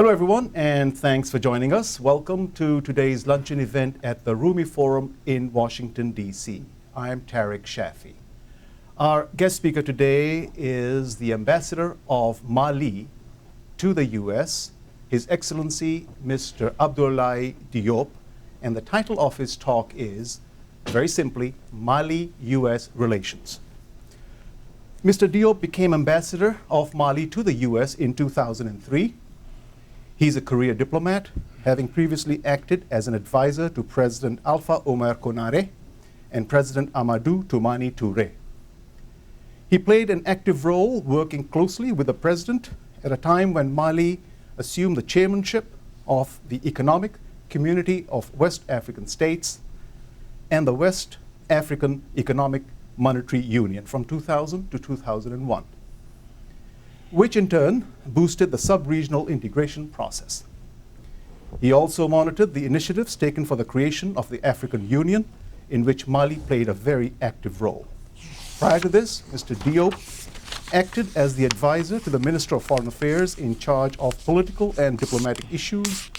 Hello everyone, and thanks for joining us. Welcome to today's luncheon event at the Rumi Forum in Washington, D.C. I'm Tariq Shafi. Our guest speaker today is the Ambassador of Mali to the U.S., His Excellency Mr. Abdoulaye Diop, and the title of his talk is, very simply, Mali-U.S. Relations. Mr. Diop became Ambassador of Mali to the U.S. in 2003. He's a career diplomat, having previously acted as an advisor to President Alpha Oumar Konaré and President Amadou Toumani Toure. He played an active role working closely with the President at a time when Mali assumed the chairmanship of the Economic Community of West African States and the West African Economic Monetary Union from 2000 to 2001. Which in turn boosted the sub-regional integration process. He also monitored the initiatives taken for the creation of the African Union, in which Mali played a very active role. Prior to this, Mr. Diop acted as the advisor to the Minister of Foreign Affairs in charge of political and diplomatic issues.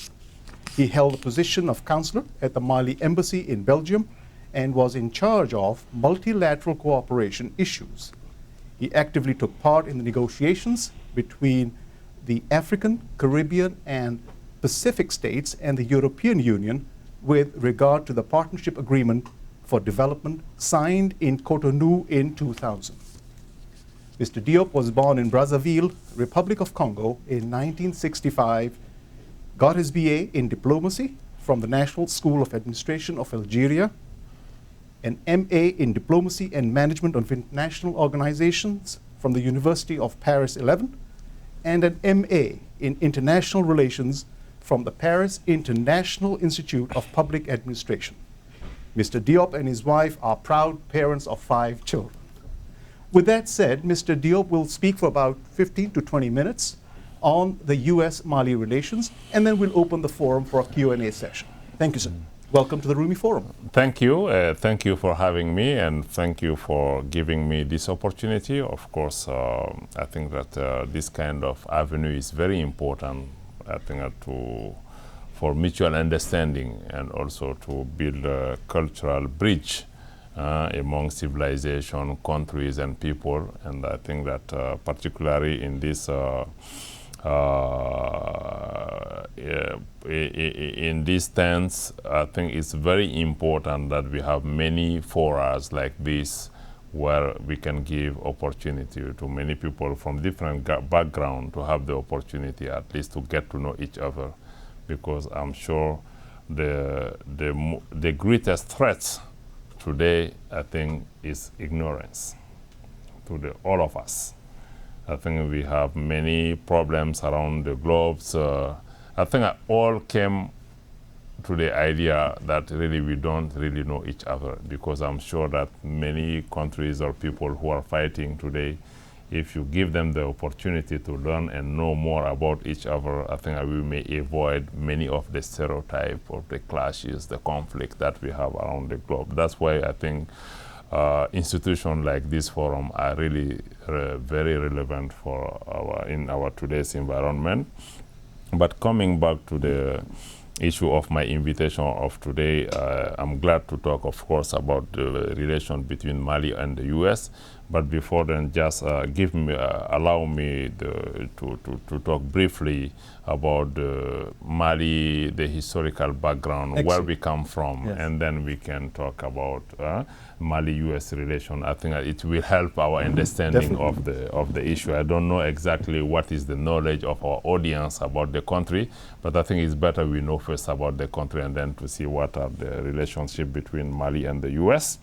He held the position of counselor at the Mali Embassy in Belgium and was in charge of multilateral cooperation issues. He actively took part in the negotiations between the African, Caribbean, and Pacific states and the European Union with regard to the Partnership Agreement for Development signed in Cotonou in 2000. Mr. Diop was born in Brazzaville, Republic of Congo in 1965, got his BA in diplomacy from the National School of Administration of Algeria, an MA in Diplomacy and Management of International Organizations from the University of Paris 11, and an MA in International Relations from the Paris International Institute of Public Administration. Mr. Diop and his wife are proud parents of 5 children. With that said, Mr. Diop will speak for about 15 to 20 minutes on the U.S.-Mali relations, and then we'll open the forum for a Q&A session. Thank you, sir. Welcome to the Rumi Forum. Thank you. Thank you for having me, and thank you for giving me this opportunity. Of course, I think that this kind of avenue is very important, I think, for mutual understanding and also to build a cultural bridge among civilization, countries, and people. And I think that particularly in this in this sense, I think it's very important that we have many forums like this where we can give opportunity to many people from different backgrounds to have the opportunity at least to get to know each other, because I'm sure the greatest threats today, I think, is ignorance to all of us. I think we have many problems around the globe. So I think I all came to the idea that really we don't really know each other, because I'm sure that many countries or people who are fighting today, if you give them the opportunity to learn and know more about each other, I think we may avoid many of the stereotypes or the clashes, the conflict that we have around the globe. That's why I think institutions like this forum are really very relevant for in our today's environment. But coming back to the issue of my invitation of today, I'm glad to talk, of course, about the relation between Mali and the U.S. But before then, just allow me to talk briefly about Mali, the historical background, excellent, where we come from, yes, and then we can talk about Mali-U.S. relation. I think it will help our understanding of the issue. I don't know exactly what is the knowledge of our audience about the country, but I think it's better we know first about the country and then to see what are the relationship between Mali and the U.S.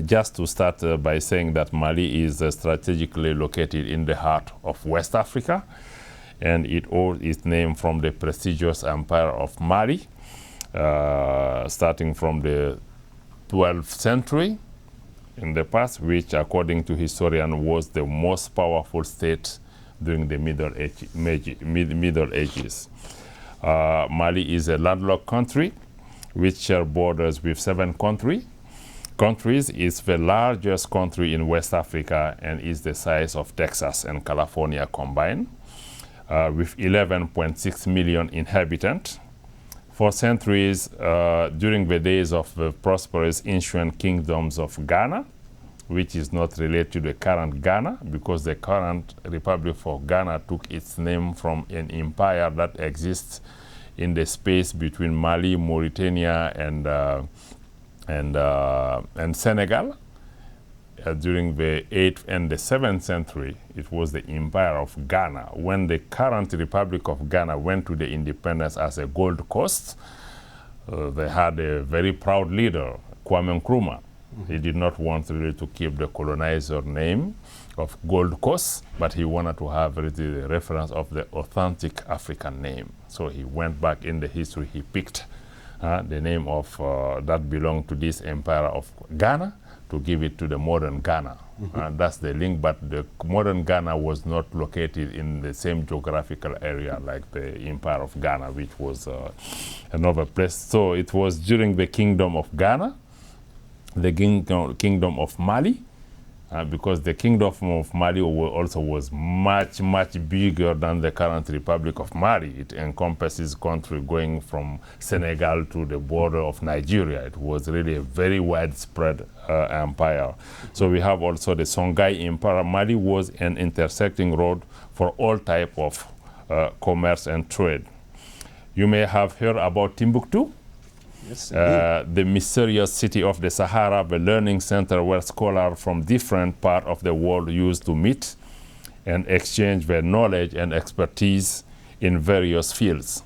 Just to start by saying that Mali is strategically located in the heart of West Africa, and it owes its name from the prestigious Empire of Mali, starting from the 12th century in the past, which according to historians was the most powerful state during the Middle Ages. Mali is a landlocked country which shares borders with 7 countries. Is the largest country in West Africa and is the size of Texas and California combined. with 11.6 million inhabitants. For centuries, during the days of the prosperous ancient kingdoms of Ghana, which is not related to the current Ghana, because the current Republic of Ghana took its name from an empire that exists in the space between Mali, Mauritania, and Senegal. During the 8th and the 7th century, it was the Empire of Ghana. When the current Republic of Ghana went to the independence as a Gold Coast, they had a very proud leader, Kwame Nkrumah. He did not want really to keep the colonizer name of Gold Coast, but he wanted to have really the reference of the authentic African name. So he went back in the history, he picked the name of that belonged to this Empire of Ghana, to give it to the modern Ghana. That's the link, but the modern Ghana was not located in the same geographical area like the Empire of Ghana, which was another place. So it was during the Kingdom of Ghana, the Kingdom of Mali, because the Kingdom of Mali also was much, much bigger than the current Republic of Mali. It encompasses country going from Senegal to the border of Nigeria. It was really a very widespread empire. So we have also the Songhai Empire. Mali was an intersecting road for all type of commerce and trade. You may have heard about Timbuktu. Yes, the mysterious city of the Sahara, the learning center where scholars from different parts of the world used to meet and exchange their knowledge and expertise in various fields.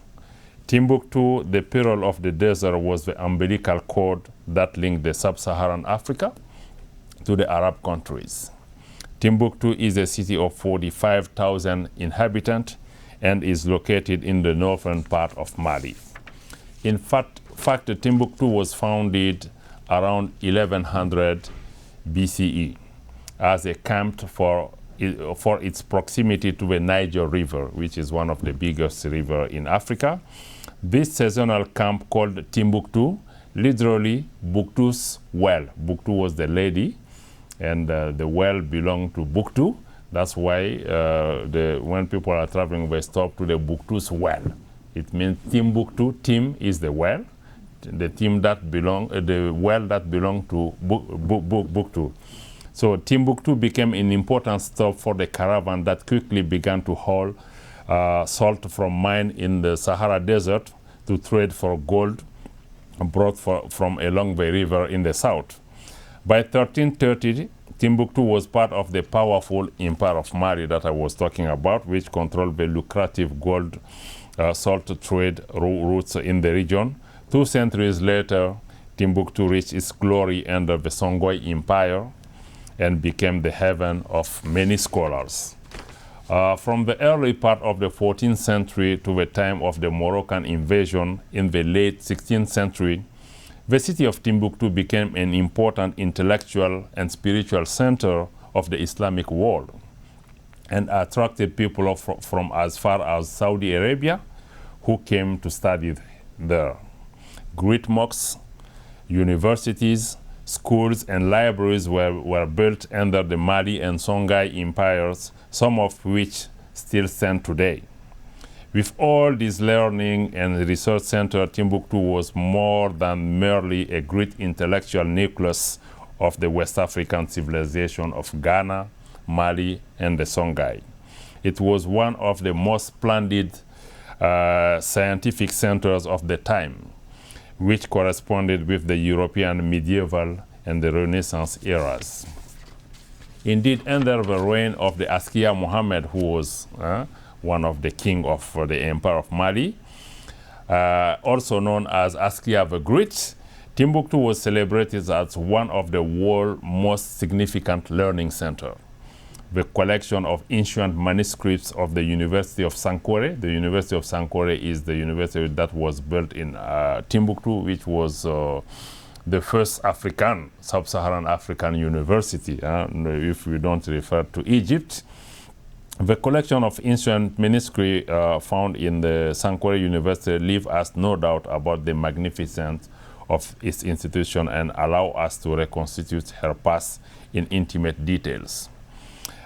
Timbuktu, the pearl of the desert, was the umbilical cord that linked the sub-Saharan Africa to the Arab countries. Timbuktu is a city of 45,000 inhabitants and is located in the northern part of Mali. In fact, Timbuktu was founded around 1100 BCE as a camp for its proximity to the Niger River, which is one of the biggest rivers in Africa. This seasonal camp called Timbuktu, literally Buktu's well. Buktu was the lady, and the well belonged to Buktu. That's why when people are traveling, they stop to the Buktu's well. It means Timbuktu. Tim is the well. The well that belonged to Buktu. So Timbuktu became an important stop for the caravan that quickly began to haul salt from mine in the Sahara Desert to trade for gold brought from along the river in the south. By 1330, Timbuktu was part of the powerful Empire of Mali that I was talking about, which controlled the lucrative gold salt trade routes in the region. 2 centuries later, Timbuktu reached its glory under the Songhai Empire and became the haven of many scholars. From the early part of the 14th century to the time of the Moroccan invasion in the late 16th century, the city of Timbuktu became an important intellectual and spiritual center of the Islamic world and attracted people from as far as Saudi Arabia who came to study there. Great mosques, universities, schools, and libraries were built under the Mali and Songhai empires, some of which still stand today. With all this learning and research center, Timbuktu was more than merely a great intellectual nucleus of the West African civilization of Ghana, Mali, and the Songhai. It was one of the most splendid scientific centers of the time, which corresponded with the European medieval and the Renaissance eras. Indeed, under the reign of the Askia Muhammad, who was one of the king of the Empire of Mali, also known as Askia the Great, Timbuktu was celebrated as one of the world's most significant learning centers. The collection of ancient manuscripts of the University of Sankore. The University of Sankore is the university that was built in Timbuktu, which was the first sub-Saharan African university, if we don't refer to Egypt. The collection of ancient manuscripts found in the Sankore University leave us no doubt about the magnificence of its institution and allow us to reconstitute her past in intimate details.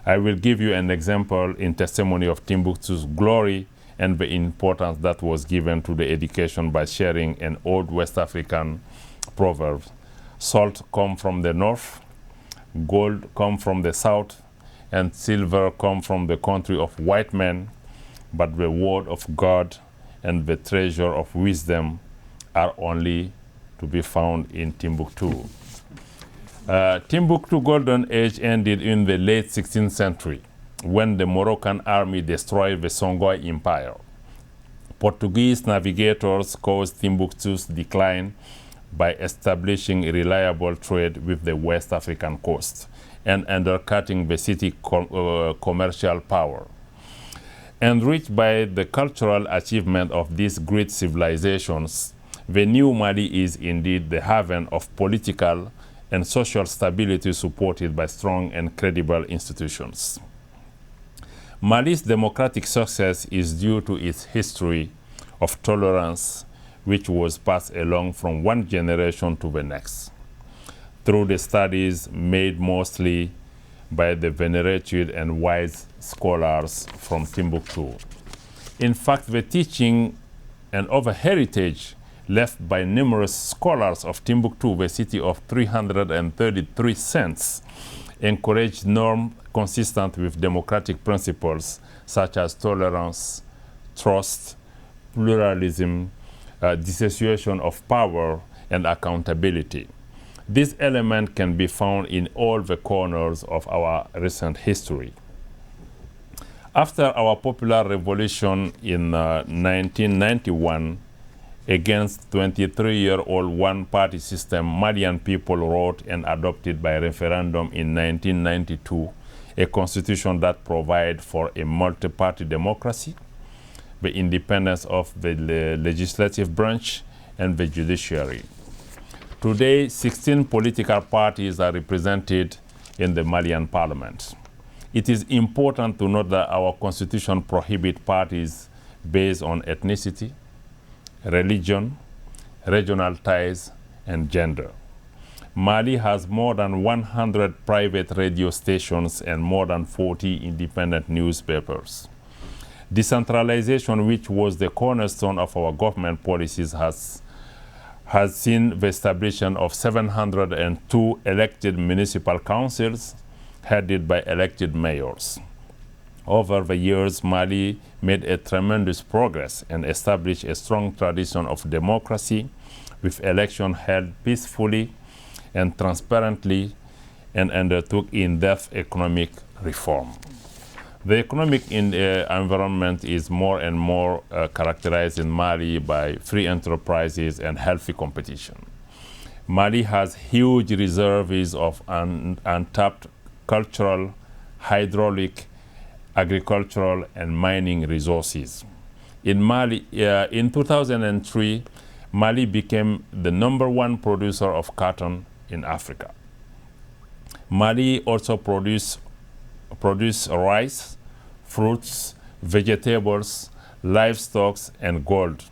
I will give you an example in testimony of Timbuktu's glory and the importance that was given to the education by sharing an old West African proverb. Salt come from the north, gold come from the south, and silver come from the country of white men, but the word of God and the treasure of wisdom are only to be found in Timbuktu. Timbuktu golden age ended in the late 16th century when the Moroccan army destroyed the Songhai Empire. Portuguese navigators caused Timbuktu's decline by establishing a reliable trade with the West African coast and undercutting the city's commercial power. Enriched by the cultural achievement of these great civilizations, the new Mali is indeed the haven of political and social stability supported by strong and credible institutions. Mali's democratic success is due to its history of tolerance, which was passed along from one generation to the next, through the studies made mostly by the venerated and wise scholars from Timbuktu. In fact, the teaching and other heritage left by numerous scholars of Timbuktu, the city of 333 saints, encouraged norms consistent with democratic principles such as tolerance, trust, pluralism, dissociation of power, and accountability. This element can be found in all the corners of our recent history. After our popular revolution in 1991 against 23-year-old one-party system, Malian people wrote and adopted by referendum in 1992 a constitution that provides for a multi-party democracy, the independence of the legislative branch, and the judiciary. Today, 16 political parties are represented in the Malian parliament. It is important to note that our constitution prohibits parties based on ethnicity, religion, regional ties, and gender. Mali has more than 100 private radio stations and more than 40 independent newspapers. Decentralization, which was the cornerstone of our government policies, has seen the establishment of 702 elected municipal councils headed by elected mayors. Over the years, Mali made a tremendous progress and established a strong tradition of democracy, with elections held peacefully and transparently, and undertook in-depth economic reform. The economic environment is more and more characterized in Mali by free enterprises and healthy competition. Mali has huge reserves of untapped cultural, hydraulic, agricultural, and mining resources. In Mali, in 2003, Mali became the #1 producer of cotton in Africa. Mali also produce rice, fruits, vegetables, livestock, and gold,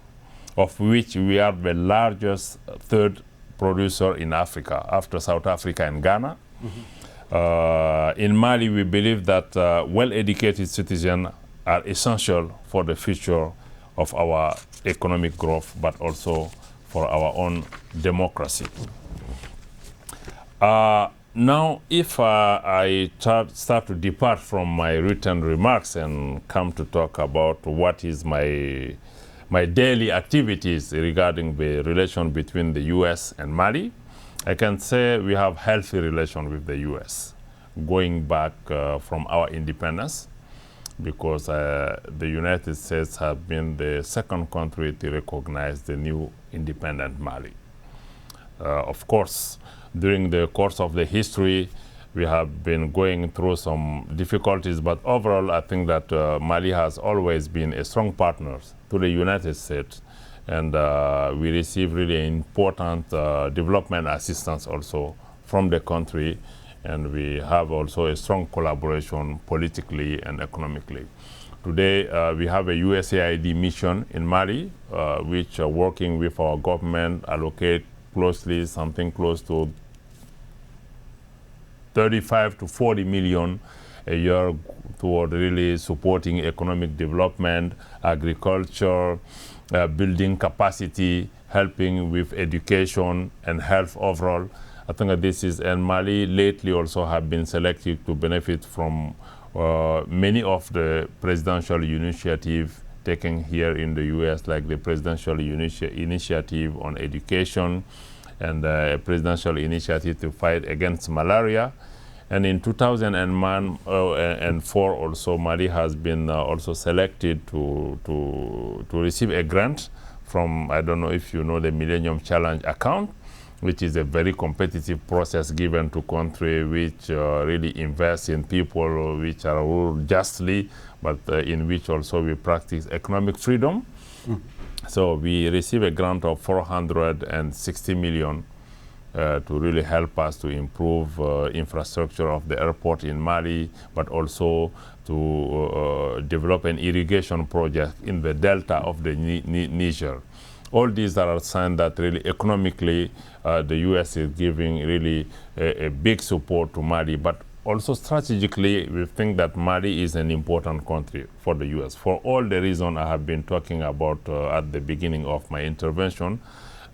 of which we are the largest third producer in Africa after South Africa and Ghana. In Mali, we believe that well-educated citizens are essential for the future of our economic growth, but also for our own democracy. Now, if I start to depart from my written remarks and come to talk about what is my daily activities regarding the relation between the U.S. and Mali, I can say we have healthy relation with the U.S. going back from our independence, because the United States have been the second country to recognize the new independent Mali. Of course, during the course of the history, we have been going through some difficulties, but overall, I think that Mali has always been a strong partner to the United States, and we receive really important development assistance also from the country, and we have also a strong collaboration politically and economically. Today, we have a USAID mission in Mali, which are working with our government, allocate closely something close to 35 to 40 million a year toward really supporting economic development, agriculture, building capacity, helping with education and health overall. I think that this is, and Mali lately also have been selected to benefit from many of the presidential initiatives taken here in the U.S., like the presidential initiative on education and a presidential initiative to fight against malaria. And in 2004 also, Mali has been also selected to receive a grant from, I don't know if you know, the Millennium Challenge account, which is a very competitive process given to country which really invest in people which are ruled justly, but in which also we practice economic freedom. So we receive a grant of 460 million to really help us to improve infrastructure of the airport in Mali, but also to develop an irrigation project in the delta of the Niger. All these are signs that really economically the U.S. is giving really a big support to Mali, but also strategically we think that Mali is an important country for the U.S. for all the reasons I have been talking about at the beginning of my intervention.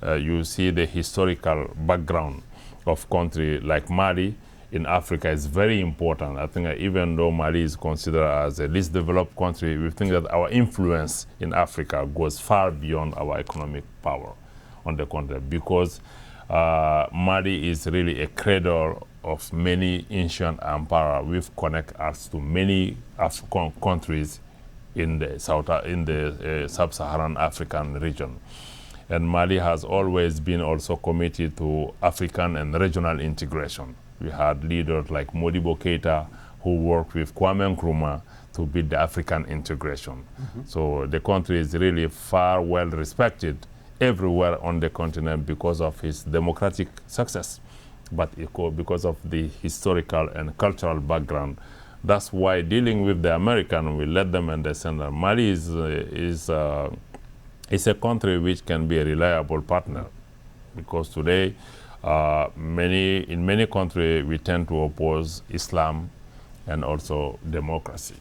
You see the historical background of country like Mali in Africa is very important. I think even though Mali is considered as a least developed country, we think that our influence in Africa goes far beyond our economic power on the continent, because Mali is really a cradle of many ancient empires, which connect us to many African countries in the sub-Saharan African region. And Mali has always been also committed to African and regional integration. We had leaders like Modibo Keita who worked with Kwame Nkrumah to build the African integration. So the country is really far well respected everywhere on the continent because of his democratic success, but because of the historical and cultural background. That's why dealing with the American, we let them understand that Mali is a country which can be a reliable partner, because today in many countries we tend to oppose Islam and also democracy.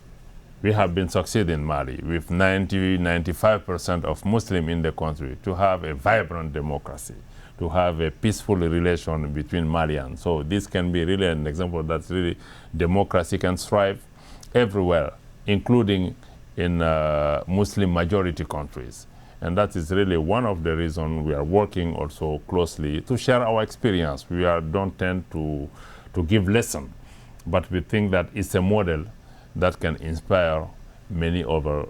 We have been succeeding in Mali with 95% of Muslims in the country to have a vibrant democracy, to have a peaceful relation between Malians. So this can be really an example that really democracy can thrive everywhere, including in Muslim majority countries. And that is really one of the reasons we are working also closely to share our experience. We don't tend to give lessons, but we think that it's a model that can inspire many other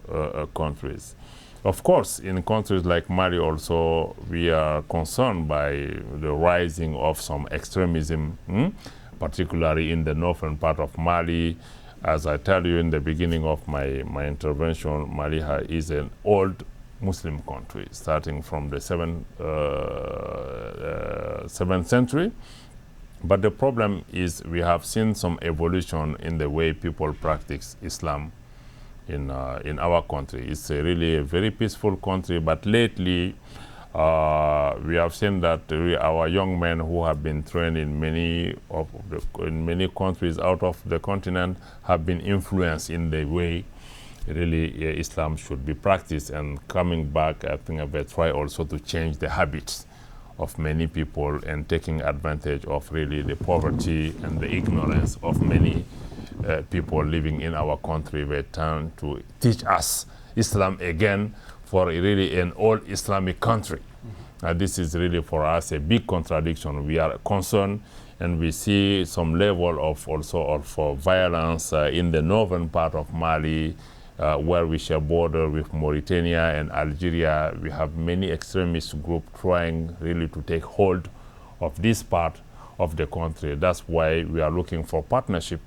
countries. Of course, in countries like Mali also, we are concerned by the rising of some extremism, particularly in the northern part of Mali. As I tell you in the beginning of my intervention, Mali is an old Muslim country, starting from the 7th century. But the problem is we have seen some evolution in the way people practice Islam in our country. It's really a very peaceful country, but lately we have seen that our young men who have been trained in many countries out of the continent have been influenced in the way really Islam should be practiced. And coming back, I think they try also to change the habits of many people and taking advantage of really the poverty and the ignorance of many people living in our country. They turn to teach us Islam again for really an old Islamic country. This is really for us a big contradiction. We are concerned, and we see some level of also of violence in the northern part of Mali, where we share border with Mauritania and Algeria. We have many extremist groups trying really to take hold of this part of the country. That's why we are looking for partnership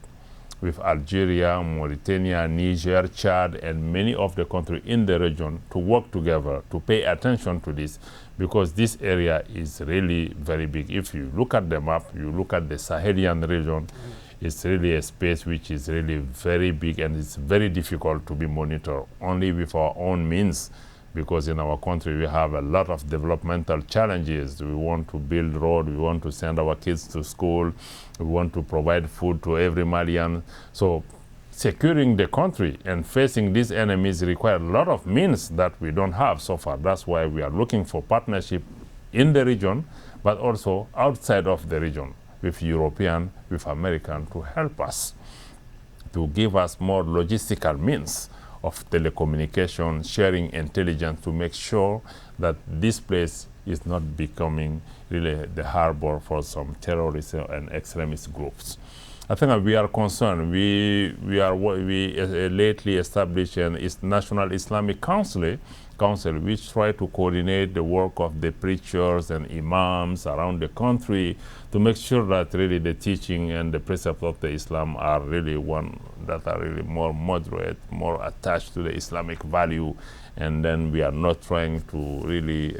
with Algeria, Mauritania, Niger, Chad, and many of the countries in the region to work together, to pay attention to this, because this area is really very big. If you look at the map, you look at the Sahelian region, it's really a space which is really very big, and it's very difficult to be monitored only with our own means, because in our country we have a lot of developmental challenges. We want to build road, we want to send our kids to school, we want to provide food to every Malian. So securing the country and facing these enemies require a lot of means that we don't have so far. That's why we are looking for partnership in the region, but also outside of the region with European, with American, to help us, to give us more logistical means of telecommunication, sharing intelligence to make sure that this place is not becoming really the harbor for some terrorist and extremist groups. I think we are concerned. We lately established an National Islamic Council which try to coordinate the work of the preachers and imams around the country to make sure that really the teaching and the precepts of the Islam are really one that are really more moderate, more attached to the Islamic value, and then we are not trying to really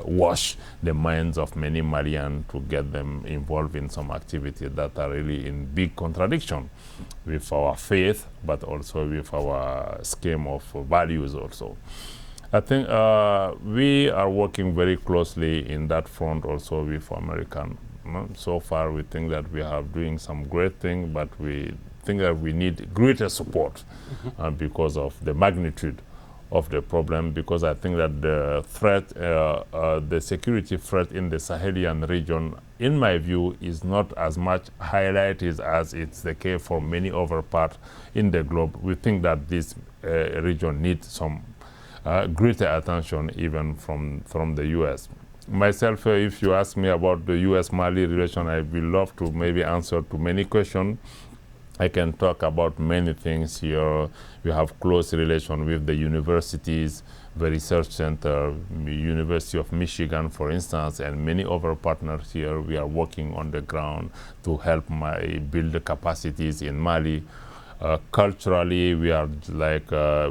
wash the minds of many Malians to get them involved in some activities that are really in big contradiction with our faith, but also with our scheme of values also. I think we are working very closely in that front also with American. So far we think that we are doing some great thing, but we think that we need greater support because of the magnitude of the problem, because I think that the threat, the security threat in the Sahelian region, in my view, is not as much highlighted as it's the case for many other parts in the globe. We think that this region needs some greater attention even from the U.S. Myself, if you ask me about the U.S.-Mali relation, I will love to maybe answer to many questions. I can talk about many things here. We have close relation with the universities, the research center, University of Michigan, for instance, and many other partners here. We are working on the ground to help build the capacities in Mali. Culturally, we are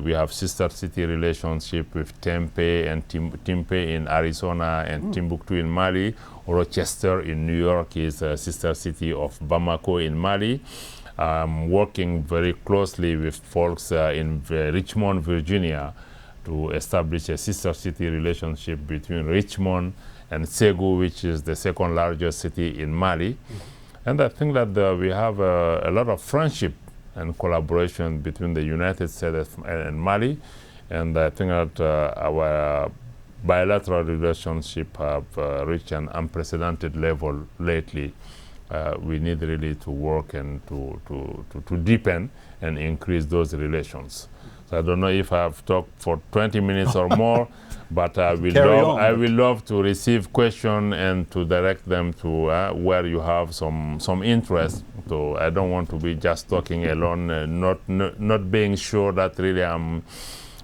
we have sister city relationship with Tempe and Timpe in Arizona and Timbuktu in Mali. Rochester in New York is a sister city of Bamako in Mali. Working very closely with folks in Richmond, Virginia, to establish a sister city relationship between Richmond and Ségou, which is the second largest city in Mali. And I think that we have a lot of friendship and collaboration between the United States and Mali. And I think that our bilateral relationship have reached an unprecedented level lately. We need really to work and to deepen and increase those relations. So I don't know if I've talked for 20 minutes or more, but I will love to receive questions and to direct them to where you have some interest. So I don't want to be just talking alone, not being sure that really I'm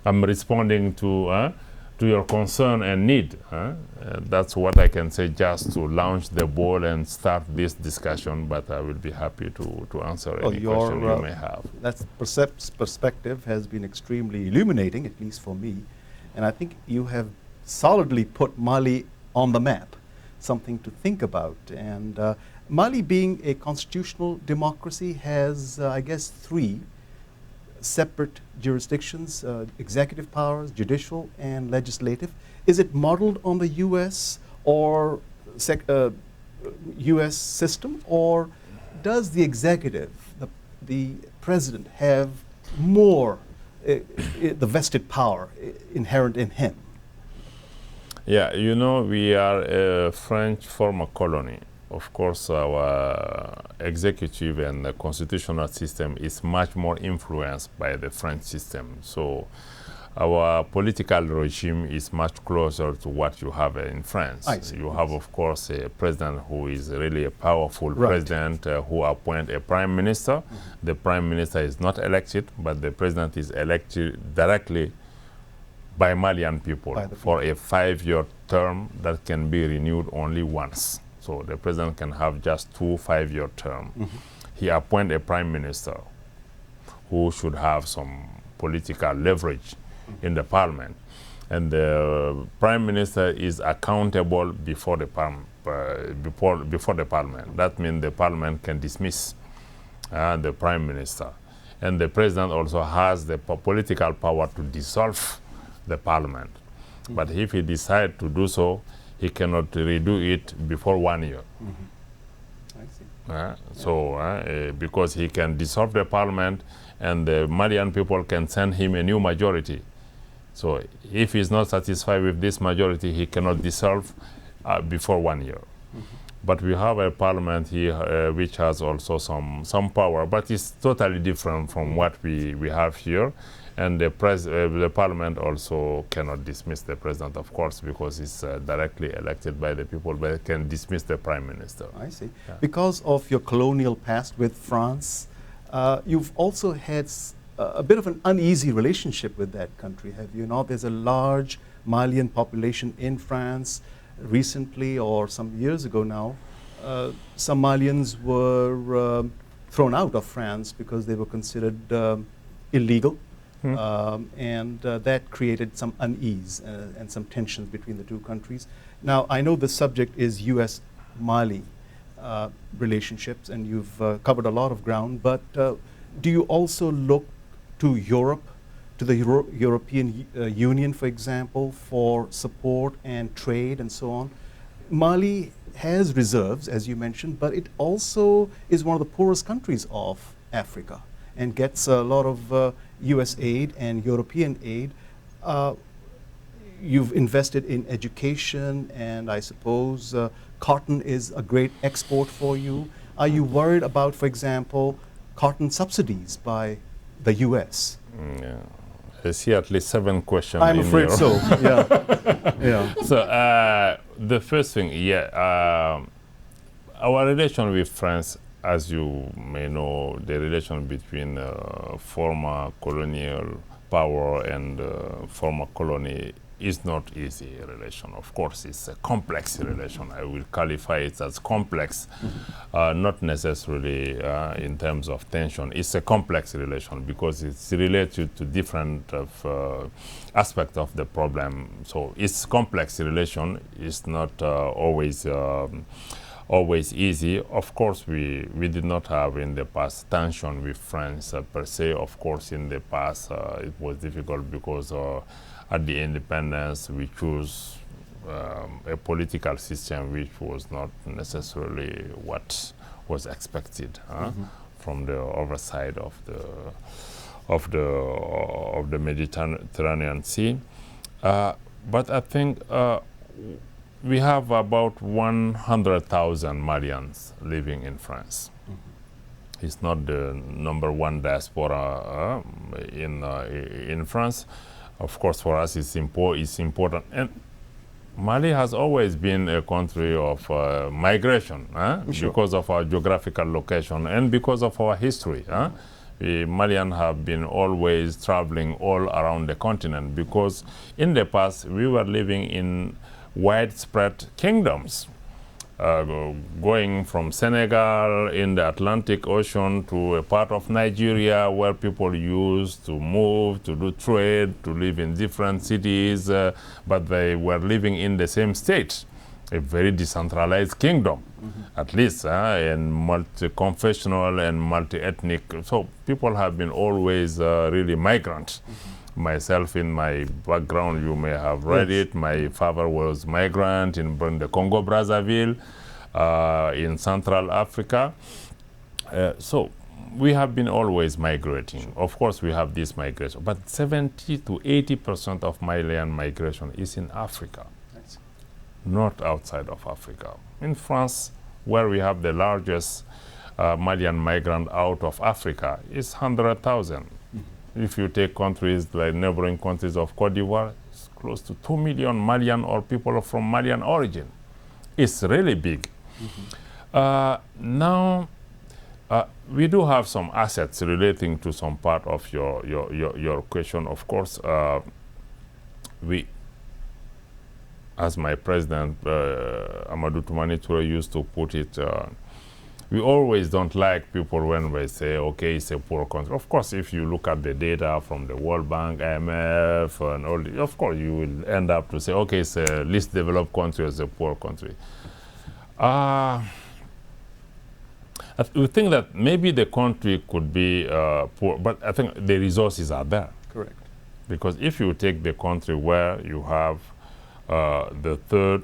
responding to your concern and need. That's what I can say, just to launch the ball and start this discussion, but I will be happy to answer any question you may have. That perspective has been extremely illuminating, at least for me, and I think you have solidly put Mali on the map, something to think about. And Mali, being a constitutional democracy, has, I guess, 3 separate jurisdictions, executive powers, judicial, and legislative. Is it modeled on the U.S. or U.S. system, or does the executive, the president, have more the vested power inherent in him? Yeah, you know, we are a French former colony. Of course, our executive and the constitutional system is much more influenced by the French system. So our political regime is much closer to what you have in France. You have, of course, a president who is really a powerful president who appoints a prime minister. The prime minister is not elected, but the president is elected directly by Malian people for a 5-year term that can be renewed only once. So the president can have just 2 5-year terms. He appoints a prime minister who should have some political leverage in the parliament. And the prime minister is accountable before the parliament. That means the parliament can dismiss the prime minister. And the president also has the political power to dissolve the parliament. But if he decides to do so, he cannot redo it before 1 year. I see. Because he can dissolve the parliament and the Malian people can send him a new majority. So if he's not satisfied with this majority, he cannot dissolve before 1 year. But we have a parliament here which has also some power, but it's totally different from what we have here. And the parliament also cannot dismiss the president, of course, because it's directly elected by the people, but it can dismiss the prime minister. I see. Yeah. Because of your colonial past with France, you've also had a bit of an uneasy relationship with that country, have you not? There's a large Malian population in France. Recently, or some years ago now, some Malians were thrown out of France because they were considered illegal. And that created some unease and some tensions between the two countries. Now, I know the subject is U.S.-Mali relationships, and you've covered a lot of ground, but do you also look to Europe, to the European Union, for example, for support and trade and so on? Mali has reserves, as you mentioned, but it also is one of the poorest countries of Africa and gets a lot of US aid and European aid. You've invested in education, and I suppose cotton is a great export for you. Are you worried about, for example, cotton subsidies by the US? Yeah. I see at least 7 questions. I'm afraid so, yeah. Yeah. So the first thing, our relation with France, as you may know, the relation between former colonial power and former colony is not easy relation. Of course, it's a complex relation. I will qualify it as complex, not necessarily in terms of tension. It's a complex relation because it's related to different aspects of the problem. So it's complex relation. It's not always easy. Of course, we did not have in the past tension with France per se. Of course, in the past it was difficult because at the independence we chose a political system which was not necessarily what was expected from the other side of the Mediterranean Sea. But I think we have about 100,000 Malians living in France. It's not the #1 diaspora in France. Of course, for us, it's important. And Mali has always been a country of migration Sure. because of our geographical location and because of our history. We Malians have been always traveling all around the continent because in the past we were living in widespread kingdoms, going from Senegal in the Atlantic Ocean to a part of Nigeria where people used to move, to do trade, to live in different cities, but they were living in the same state, a very decentralized kingdom, at least, and multi-confessional and multi-ethnic. So people have been always really migrant. Myself, in my background, you may have read it. My father was migrant in the Congo Brazzaville, in Central Africa. So we have been always migrating. Of course, we have this migration, but 70 to 80% of Malian migration is in Africa, not outside of Africa. In France, where we have the largest Malian migrant out of Africa, is 100,000. If you take countries like neighboring countries of Cote d'Ivoire, it's close to 2 million Malian or people from Malian origin. It's really big. Now, we do have some assets relating to some part of your question. Of course, we, as my president, Amadou Toumani Toure, used to put it, we always don't like people when we say, okay, it's a poor country. Of course, if you look at the data from the World Bank, IMF, and all, of course, you will end up to say, okay, it's a least developed country, it's a poor country. We think that maybe the country could be poor, but I think the resources are there. Correct. Because if you take the country where you have the 3rd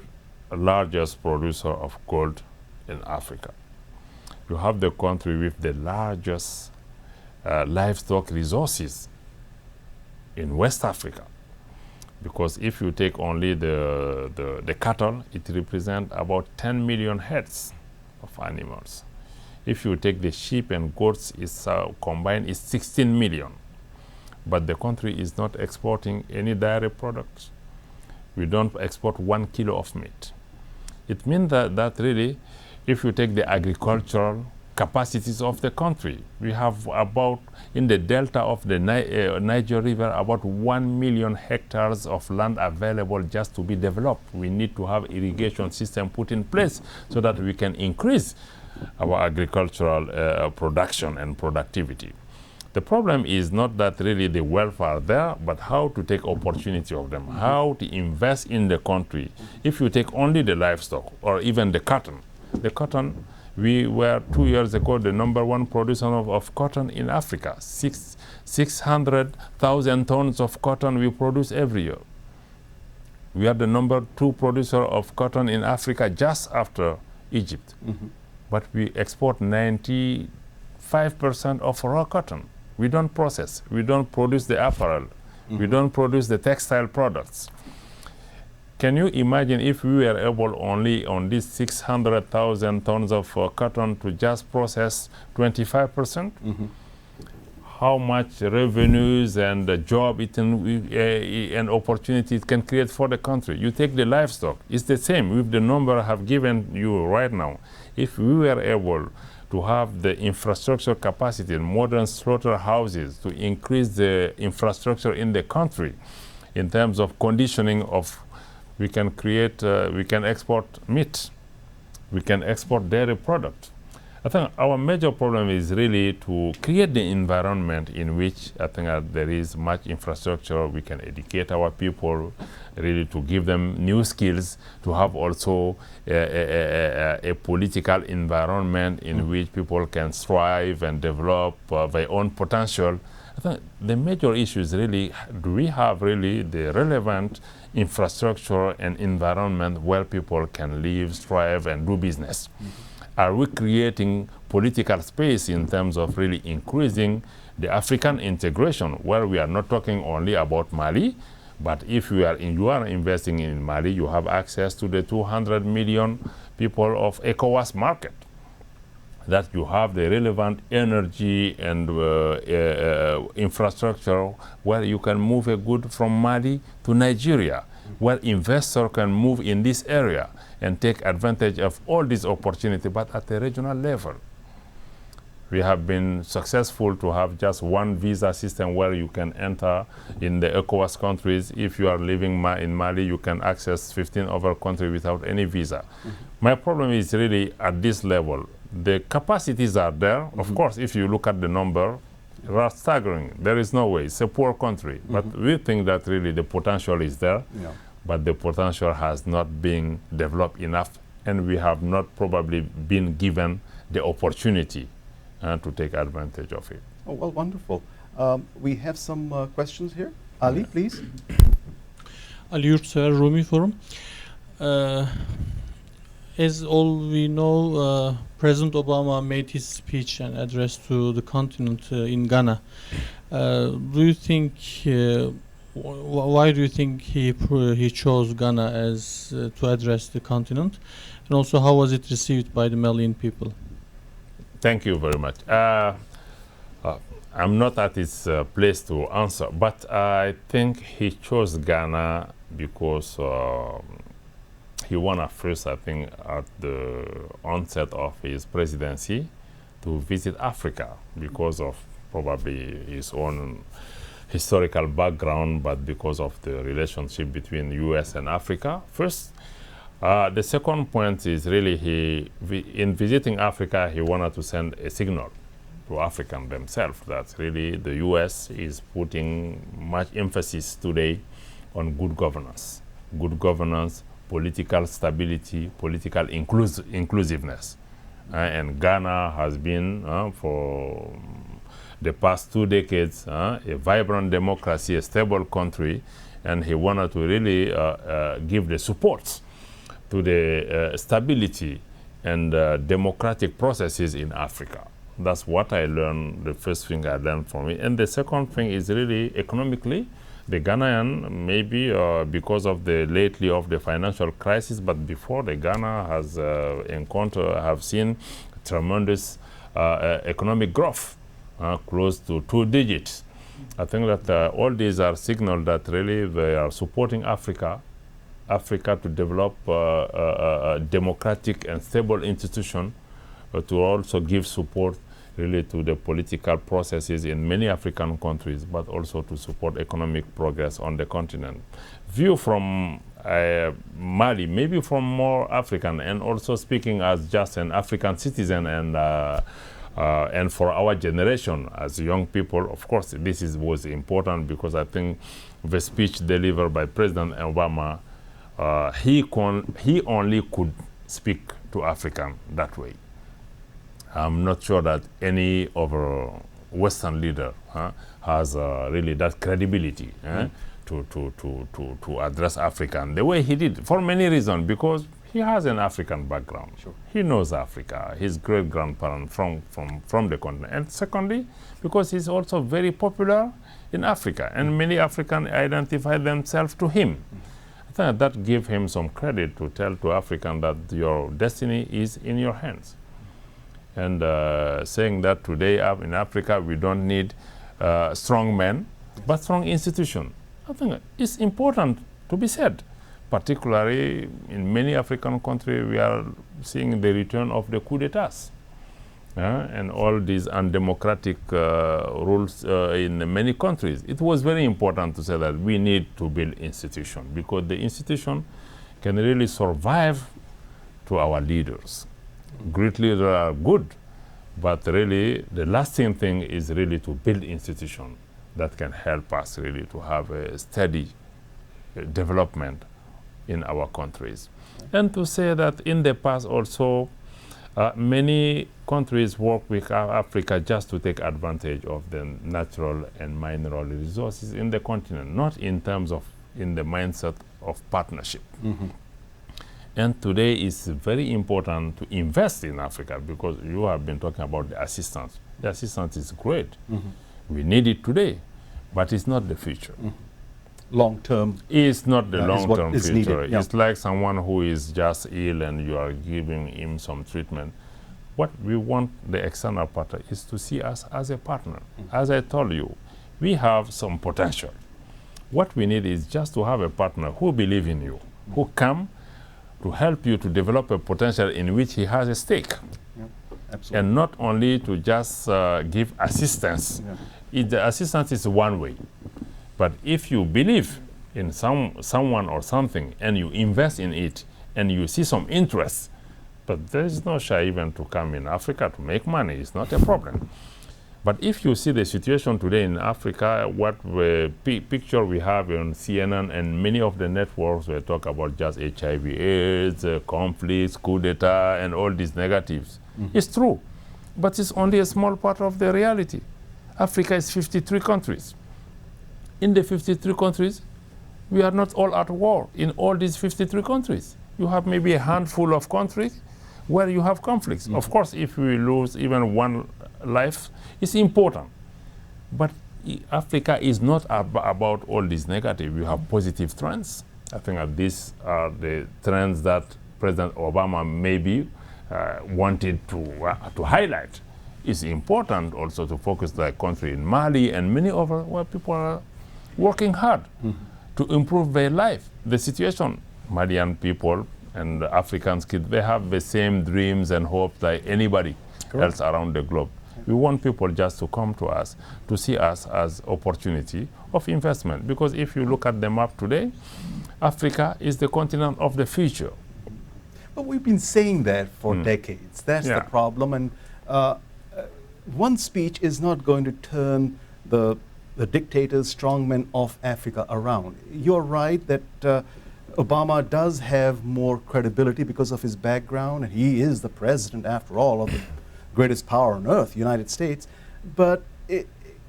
largest producer of gold in Africa, You have the country with the largest livestock resources in West Africa. Because if you take only the cattle, it represents about 10 million heads of animals. If you take the sheep and goats, it's combined is 16 million. But the country is not exporting any dairy products. We don't export 1 kilo of meat. It means that really, if you take the agricultural capacities of the country, we have about, in the delta of the Niger River, about 1 million hectares of land available just to be developed. We need to have irrigation system put in place so that we can increase our agricultural production and productivity. The problem is not that really the wealth are there, but how to take opportunity of them, how to invest in the country. If you take only the livestock or even the cotton, we were 2 years ago the #1 producer of cotton in Africa. 600,000 tons of cotton we produce every year. We are the #2 producer of cotton in Africa just after Egypt. But we export 95% of raw cotton. We don't process. We don't produce the apparel. We don't produce the textile products. Can you imagine if we were able only on these 600,000 tons of cotton to just process 25%? How much revenues and job and opportunity it can create for the country? You take the livestock, it's the same with the number I have given you right now. If we were able to have the infrastructure capacity in modern slaughterhouses to increase the infrastructure in the country in terms of conditioning of, we can create, we can export meat, we can export dairy product. I think our major problem is really to create the environment in which I think there is much infrastructure. We can educate our people, really to give them new skills, to have also a political environment in which people can strive and develop their own potential. I think the major issue is really, do we have really the relevant infrastructure and environment where people can live, strive, and do business? Are we creating political space in terms of really increasing the African integration, where we are not talking only about Mali, but if you are investing in Mali, you have access to the 200 million people of ECOWAS market, that you have the relevant energy and infrastructure where you can move a good from Mali to Nigeria, where investor can move in this area and take advantage of all these opportunities, but at the regional level. We have been successful to have just one visa system where you can enter in the ECOWAS countries. If you are living in Mali, you can access 15 other countries without any visa. My problem is really at this level. The capacities are there. Of course, if you look at the number, they are staggering. There is no way. It's a poor country. But we think that really the potential is there. But the potential has not been developed enough, and we have not probably been given the opportunity to take advantage of it. Oh, well, wonderful. We have some questions here. Ali, please. Ali Yurtsever, Rumi Forum. As all we know, President Obama made his speech and address to the continent in Ghana. Do you think, why do you think he chose Ghana as to address the continent? And also, how was it received by the Malian people? Thank you very much. I'm not at his place to answer, but I think he chose Ghana because he wanted first, I think, at the onset of his presidency, to visit Africa because of probably his own historical background, but because of the relationship between the US and Africa first. The second point is really in visiting Africa, he wanted to send a signal to Africans themselves that really the US is putting much emphasis today on good governance, political stability, political inclusiveness. And Ghana has been, for the past 2 decades, a vibrant democracy, a stable country, and he wanted to really give the support to the stability and democratic processes in Africa. That's what I learned, the first thing I learned from it. And the second thing is really economically, the Ghanaian, maybe because of the lately of the financial crisis, but before the Ghana has have seen tremendous economic growth, close to 2 digits. I think that all these are signals that really they are supporting Africa to develop a democratic and stable institution, to also give support really to the political processes in many African countries, but also to support economic progress on the continent. View from Mali, maybe from more African, and also speaking as just an African citizen, and for our generation as young people, of course, this was important, because I think the speech delivered by President Obama, he only could speak to African that way. I'm not sure that any other Western leader has really that credibility to address African the way he did, for many reasons, because he has an African background. Sure. He knows Africa, his great-grandparent from the continent. And secondly, because he's also very popular in Africa, and many Africans identify themselves to him. I think that gives him some credit to tell to Africans that your destiny is in your hands. And saying that today in Africa we don't need strong men, but strong institutions. I think it's important to be said. Particularly in many African countries, we are seeing the return of the coup d'etats and all these undemocratic rules in many countries. It was very important to say that we need to build institutions, because the institution can really survive to our leaders. Great leaders are good, but really the lasting thing is really to build institutions that can help us really to have a steady development in our countries. And to say that in the past also, many countries work with Africa just to take advantage of the natural and mineral resources in the continent, not in terms of in the mindset of partnership. Mm-hmm. And today it's very important to invest in Africa, because you have been talking about the assistance. The assistance is great. Mm-hmm. We need it today, but it's not the future. Mm-hmm. Long-term. It's not the long-term future. Needed, yeah. It's like someone who is just ill and you are giving him some treatment. What we want the external partner is to see us as a partner. Mm-hmm. As I told you, we have some potential. What we need is just to have a partner who believes in you, who come to help you to develop a potential in which he has a stake. Yeah, absolutely. And not only to just give assistance. Yeah. The assistance is one way. But if you believe in someone or something, and you invest in it, and you see some interest, but there is no shy even to come in Africa to make money. It's not a problem. But if you see the situation today in Africa, what picture we have on CNN and many of the networks, we talk about just HIV, AIDS, conflicts, coup d'etat, and all these negatives. Mm-hmm. It's true, but it's only a small part of the reality. Africa is 53 countries. In the 53 countries, we are not all at war in all these 53 countries. You have maybe a handful of countries where you have conflicts. Mm-hmm. Of course, if we lose even one life, it's important. But Africa is not about all these negative. You have positive trends. I think that these are the trends that President Obama maybe wanted to highlight. It's important also to focus the country in Mali and many other where people are working hard to improve their life. The situation, Malian people and African kids, they have the same dreams and hopes like anybody else around the globe. We want people just to come to us, to see us as opportunity of investment. Because if you look at the map today, Africa is the continent of the future. But we've been saying that for decades. That's the problem. And one speech is not going to turn the dictators, strongmen of Africa around. You're right that Obama does have more credibility because of his background, and he is the president, after all, of the greatest power on earth, United States. But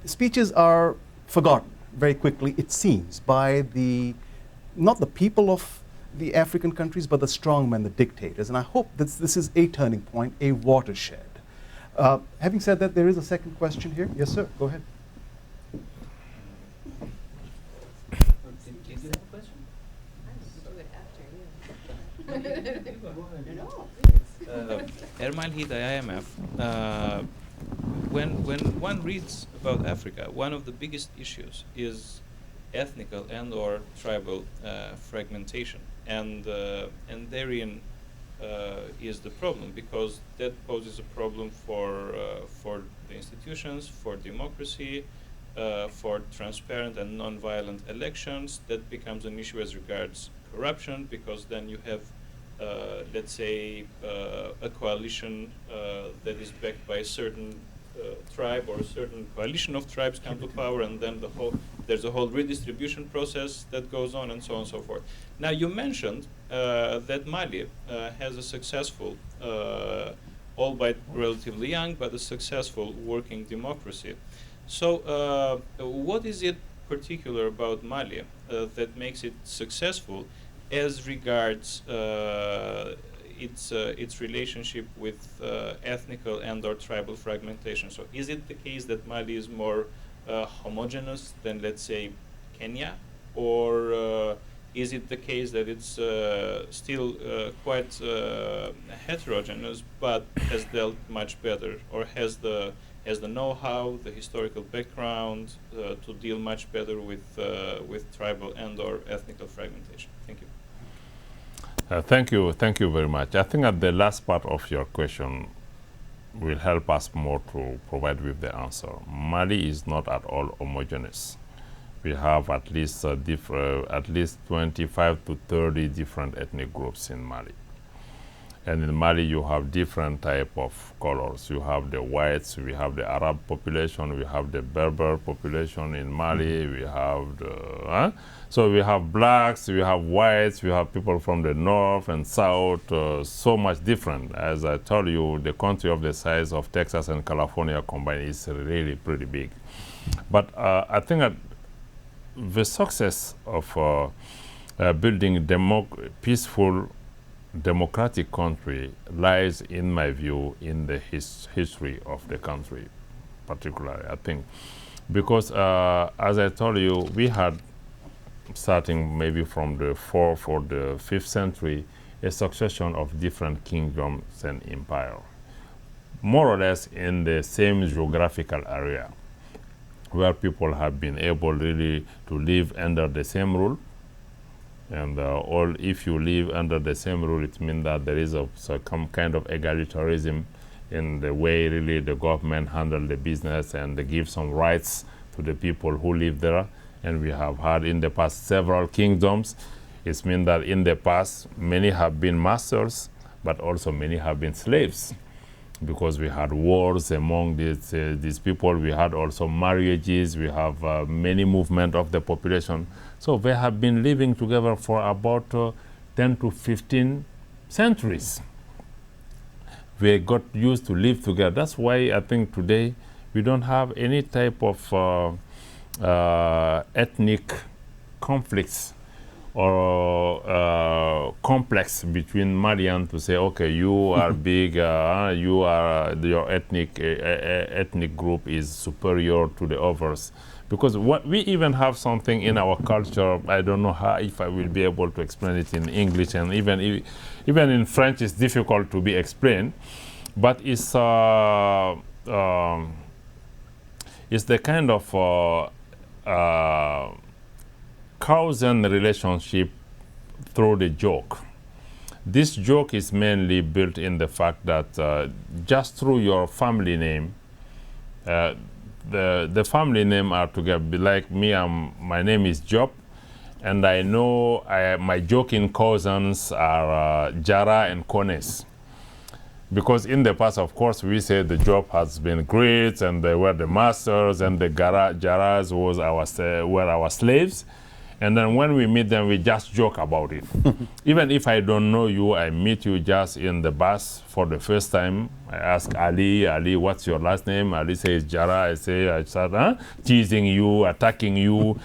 speeches are forgotten very quickly, it seems, by not the people of the African countries, but the strongmen, the dictators. And I hope this is a turning point, a watershed. Having said that, there is a second question here. Yes, sir. Go ahead. Ermal Hida, IMF. When one reads about Africa, one of the biggest issues is ethnical and/or tribal fragmentation, and therein is the problem, because that poses a problem for the institutions, for democracy, for transparent and non-violent elections. That becomes an issue as regards corruption, because then you have, let's say, a coalition that is backed by a certain tribe or a certain coalition of tribes come to power, and then there's a whole redistribution process that goes on, and so on and so forth. Now, you mentioned that Mali has a successful, albeit relatively young, but a successful working democracy. So what is it particular about Mali that makes it successful as regards its relationship with ethnical and/or tribal fragmentation? So is it the case that Mali is more homogeneous than, let's say, Kenya, or is it the case that it's still quite heterogeneous, but has dealt much better, or has the know-how, the historical background to deal much better with tribal and/or ethnical fragmentation? Thank you. Thank you very much. I think that the last part of your question will help us more to provide with the answer. Mali is not at all homogeneous. We have at least 25 to 30 different ethnic groups in Mali. And in Mali, you have different type of colors. You have the whites, we have the Arab population, we have the Berber population in Mali, we have the, so we have blacks, we have whites, we have people from the north and south, so much different. As I told you, the country of the size of Texas and California combined is really pretty big. But I think that the success of building peaceful, democratic country lies, in my view, in the history of the country, particularly, I think. Because, as I told you, we had, starting maybe from the 4th or the 5th century, a succession of different kingdoms and empires, more or less in the same geographical area, where people have been able really to live under the same rule. And if you live under the same rule, it means that there is some kind of egalitarianism in the way really the government handle the business, and they give some rights to the people who live there. And we have had in the past several kingdoms. It means that in the past, many have been masters, but also many have been slaves, because we had wars among these people. We had also marriages. We have many movement of the population. So they have been living together for about 10 to 15 centuries. We got used to live together. That's why I think today we don't have any type of ethnic conflicts or complex between Malian to say, okay, you are big, your ethnic group is superior to the others. Because we even have something in our culture, I don't know if I will be able to explain it in English, and even in French it's difficult to be explained, but it's the kind of cousin relationship through the joke. This joke is mainly built in the fact that just through your family name, the family name are together. Like me, my name is Diop, and I know my joking cousins are Jara and Kones. Because in the past, of course, we say the Diop has been great, and they were the masters, and the Jaras were our slaves. And then when we meet them, we just joke about it. Even if I don't know you, I meet you just in the bus for the first time. I ask Ali, what's your last name? Ali says Jara. I say, I start teasing you, attacking you,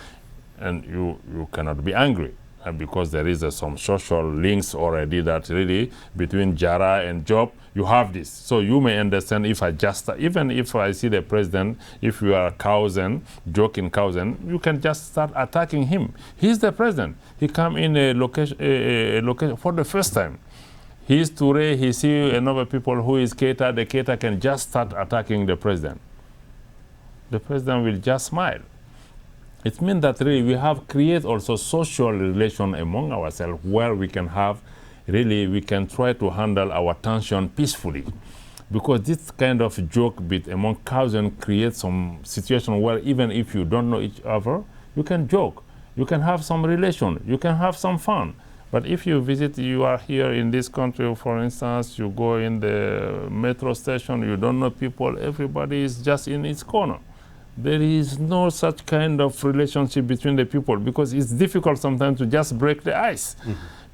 and you cannot be angry. and because there is some social links already that really between Jara and Job, you have this. So you may understand if I just, even if I see the president, if you are Kausen, joking Kausen, you can just start attacking him. He's the president. He come in a location for the first time. He's Toure, he see another people who is Keita, the Keita can just start attacking the president. The president will just smile. It means that really we have created also social relation among ourselves where we can have, really we can try to handle our tension peacefully. Because this kind of joke bit among cousins creates some situation where even if you don't know each other, you can joke, you can have some relation, you can have some fun. But if you visit, you are here in this country, for instance, you go in the metro station, you don't know people, everybody is just in its corner. There is no such kind of relationship between the people because it's difficult sometimes to just break the ice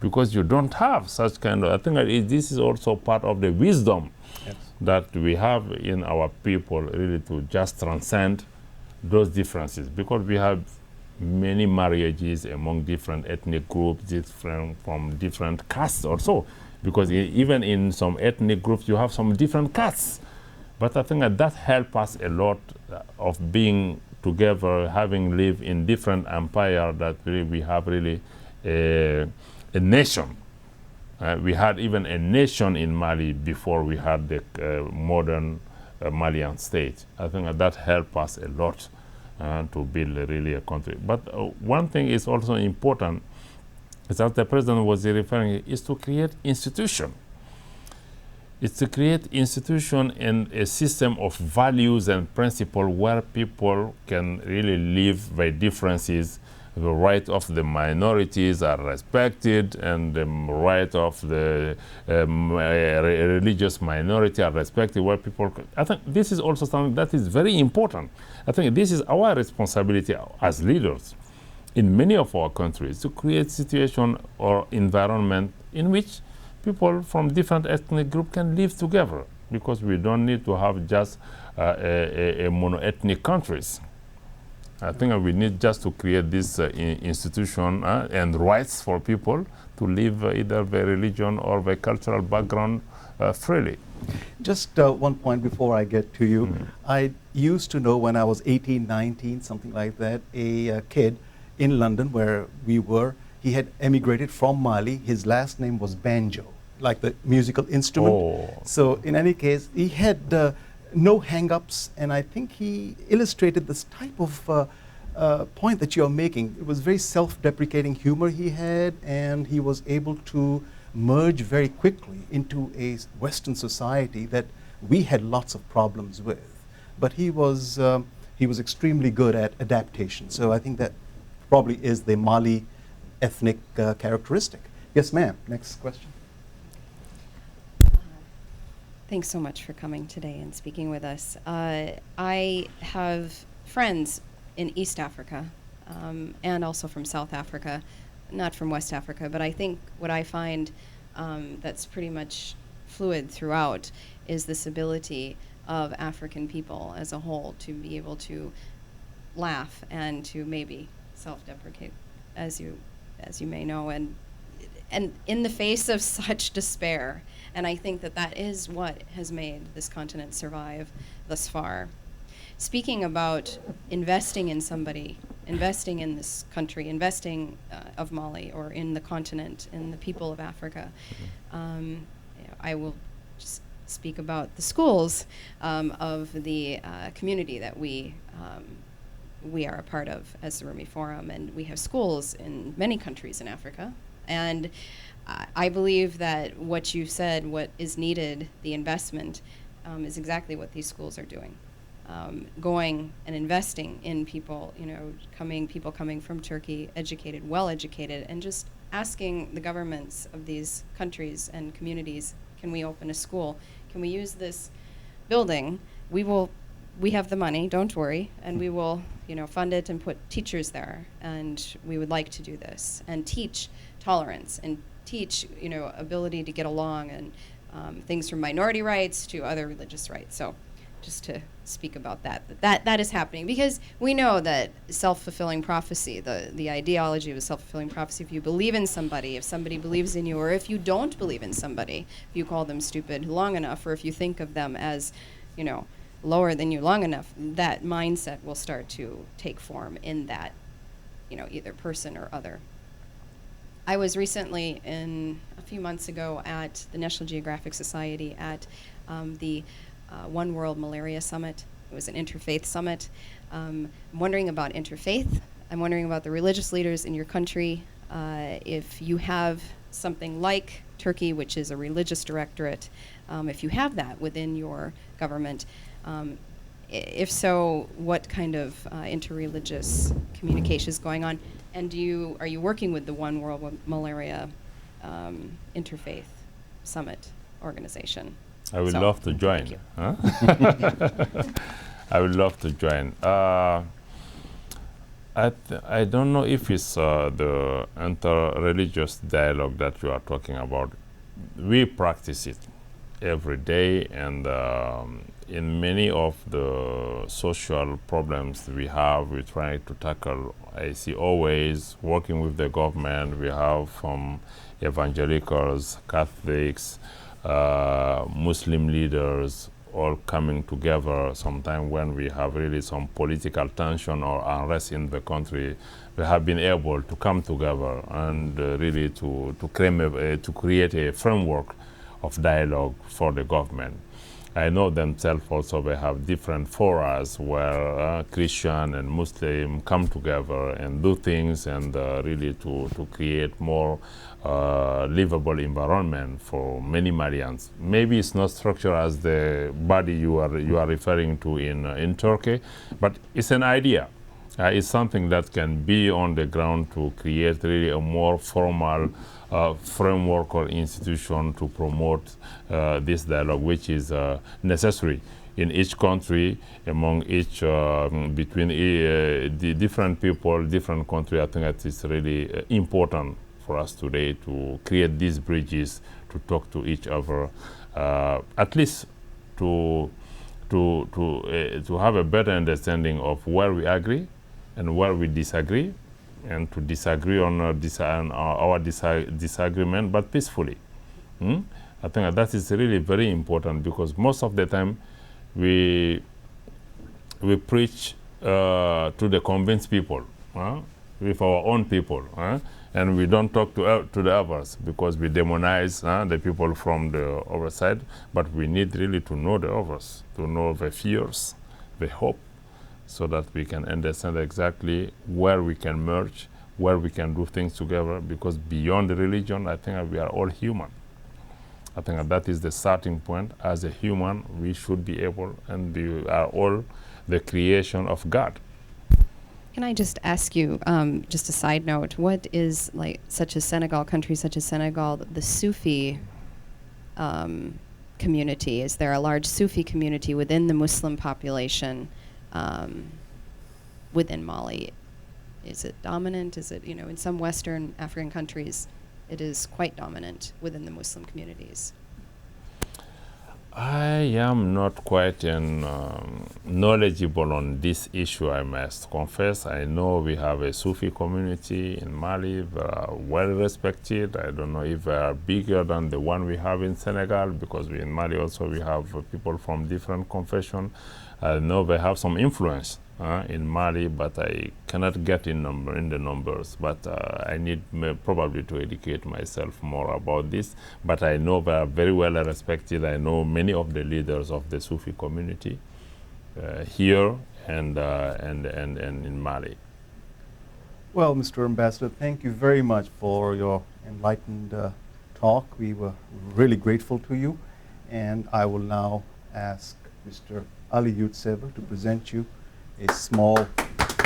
because you don't have such kind of, I think that this is also part of the wisdom that we have in our people really to just transcend those differences because we have many marriages among different ethnic groups, from different castes or so, because even in some ethnic groups you have some different castes. But I think that helps us a lot of being together, having lived in different empires, that really we have really a nation. We had even a nation in Mali before we had the modern Malian state. I think that helped us a lot to build really a country. But one thing is also important, is that the president was referring, is to create institution. It's to create institution and a system of values and principles where people can really live by differences. The right of the minorities are respected, and the right of the religious minority are respected. Where people, I think this is also something that is very important. I think this is our responsibility as leaders in many of our countries to create situation or environment in which people from different ethnic groups can live together, because we don't need to have just a mono-ethnic countries. I think we need just to create this institution and rights for people to live either by religion or by cultural background freely. Just one point before I get to you. I used to know when I was 18, 19, something like that, a kid in London where we were, he had emigrated from Mali. His last name was Banjo, like the musical instrument. Oh. So in any case, he had no hang-ups, and I think he illustrated this type of point that you're making. It was very self-deprecating humor he had, and he was able to merge very quickly into a Western society that we had lots of problems with. But he was extremely good at adaptation. So I think that probably is the Mali ethnic characteristic. Yes, ma'am. Next question. Thanks so much for coming today and speaking with us. I have friends in East Africa and also from South Africa, not from West Africa, but I think what I find that's pretty much fluid throughout is this ability of African people as a whole to be able to laugh and to maybe self-deprecate, as you may know, and in the face of such despair. And I think that that is what has made this continent survive thus far. Speaking about investing in somebody, investing in this country, investing of Mali, or in the continent, in the people of Africa, I will just speak about the schools of the community that we are a part of as the Rumi Forum. And we have schools in many countries in Africa. And I believe that what you said, what is needed, the investment, is exactly what these schools are doing. Going and investing in people, people coming from Turkey, educated, well-educated, and just asking the governments of these countries and communities, can we open a school? Can we use this building? We have the money, don't worry, and we will, fund it and put teachers there. And we would like to do this and teach tolerance and teach, ability to get along, and things from minority rights to other religious rights. So just to speak about that is happening, because we know that self-fulfilling prophecy, the ideology of a self-fulfilling prophecy, if you believe in somebody, if somebody believes in you, or if you don't believe in somebody, if you call them stupid long enough, or if you think of them as, you know, lower than you long enough, that mindset will start to take form in that, you know, either person or other. I was recently, a few months ago, at the National Geographic Society at the One World Malaria Summit. It was an interfaith summit. I'm wondering about interfaith. I'm wondering about the religious leaders in your country. If you have something like Turkey, which is a religious directorate, if you have that within your government, if so, what kind of interreligious communication is going on? And are you working with the One World Malaria Interfaith Summit organization? I would love to join. Thank you. Huh? I would love to join. I don't know if it's the inter-religious dialogue that you are talking about. We practice it every day, and in many of the social problems we have, we try to tackle. I see always working with the government. We have from evangelicals, Catholics, Muslim leaders, all coming together. Sometime when we have really some political tension or unrest in the country, we have been able to come together and really to create a framework of dialogue for the government. I know themselves also, they have different forums where Christian and Muslim come together and do things, and really to create more livable environment for many Malians. Maybe it's not structured as the body you are referring to in Turkey, but it's an idea. It's something that can be on the ground to create really a more formal framework or institution to promote this dialogue, which is necessary in each country, among each, between the different people, different countries. I think that it's really important for us today to create these bridges, to talk to each other, at least to have a better understanding of where we agree and where we disagree, and to disagree on our disagreement, but peacefully. I think that is really very important, because most of the time we preach to the convinced people, with our own people, and we don't talk to the others, because we demonize the people from the other side. But we need really to know the others, to know the fears, the hope, so that we can understand exactly where we can merge, where we can do things together, because beyond the religion, I think we are all human. I think that is the starting point. As a human, we should be able, and we are all the creation of God. Can I just ask you, just a side note, what is, like, countries such as Senegal, the Sufi community? Is there a large Sufi community within the Muslim population within Mali? Is it dominant? Is it, in some Western African countries, it is quite dominant within the Muslim communities? I am not quite knowledgeable on this issue, I must confess. I know we have a Sufi community in Mali. They are well respected. I don't know if they are bigger than the one we have in Senegal, because in Mali also we have people from different confessions. I know they have some influence in Mali, but I cannot get in the numbers. But I need probably to educate myself more about this. But I know they are very well respected. I know many of the leaders of the Sufi community here and in Mali. Well, Mr. Ambassador, thank you very much for your enlightened talk. We were really grateful to you. And I will now ask Mr. Ali Yutseva to present you a small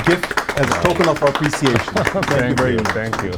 gift as a token of our appreciation. Thank you very much. Thank you.